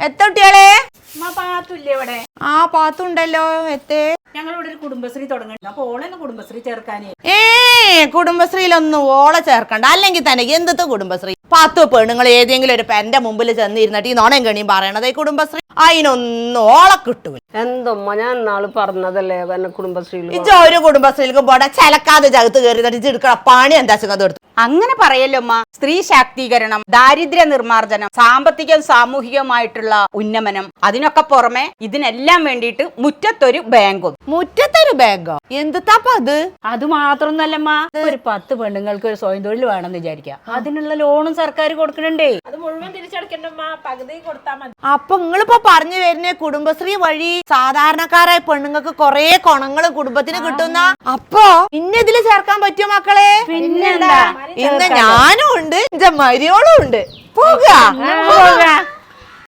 എത്തോട്ടിയാളെ പാത്തുല്ലേ ഇവിടെ? ആ പാത്തുണ്ടല്ലോ. എത്തേ ഞങ്ങളിവിടെ ഒരു കുടുംബശ്രീ തുടങ്ങുന്നുണ്ട്. അപ്പൊ ഓളെന്ന് കുടുംബശ്രീ ചേർക്കാനേ. കുടുംബശ്രീയിലൊന്നും ഓളെ ചേർക്കണ്ട. അല്ലെങ്കിൽ തന്നെ എന്ത് കുടുംബശ്രീ? 10 പെണ്ണുങ്ങൾ ഏതെങ്കിലും ഒരു പെന്റെ മുമ്പിൽ ചെന്നിരുന്നിട്ട് ഈ നോണയും കണിയും പറയണത് ഈ കുടുംബശ്രീ. അതിനൊന്നും ഓളെ കിട്ടൂല. എന്തമ്മ ഞാൻ നാള് പറഞ്ഞതല്ലേ കുടുംബശ്രീയിൽ ഇജ ഒരു കുടുംബശ്രീയിലേക്ക് പോടാ. ചിലക്കാതെ ജഗത്ത് കയറി എടുക്കണ പണി എന്താ എടുത്തു. അങ്ങനെ പറയല്ലോമ്മ. സ്ത്രീ ശാക്തീകരണം, ദാരിദ്ര്യ നിർമ്മാർജ്ജനം, സാമ്പത്തികം സാമൂഹികമായിട്ടുള്ള ഉന്നമനം, അതിനൊക്കെ പുറമെ ഇതിനെല്ലാം വേണ്ടിയിട്ട് മുറ്റത്തൊരു ബാങ്കും. മുറ്റത്തൊരു ബാങ്കോ? എന്തിട്ടാപ്പ അത്? അത് മാത്രമൊന്നല്ലമ്മ, ഒരു 10 പെണ്ണുങ്ങൾക്ക് ഒരു സ്വയം തൊഴിൽ വേണമെന്ന് വിചാരിക്കാം. അതിനുള്ള ലോണും സർക്കാർ കൊടുക്കണുണ്ടേ. അത് മുഴുവൻ തിരിച്ചടക്കണ്ടമ്മ, പകുതി കൊടുത്താൽ മതി. അപ്പൊ നിങ്ങളിപ്പോ പറഞ്ഞു വരുന്ന കുടുംബശ്രീ വഴി സാധാരണക്കാരായ പെണ്ണുങ്ങൾക്ക് കൊറേ കൊണങ്ങള് കുടുംബത്തിന് കിട്ടുന്ന. അപ്പൊ ഇതില് ചേർക്കാൻ പറ്റുമോ മക്കളെ? പിന്നെന്താ, ഇന്ന് ഞാനും ഉണ്ട്, എന്റെ മരിയോളും ഉണ്ട്. പോകാ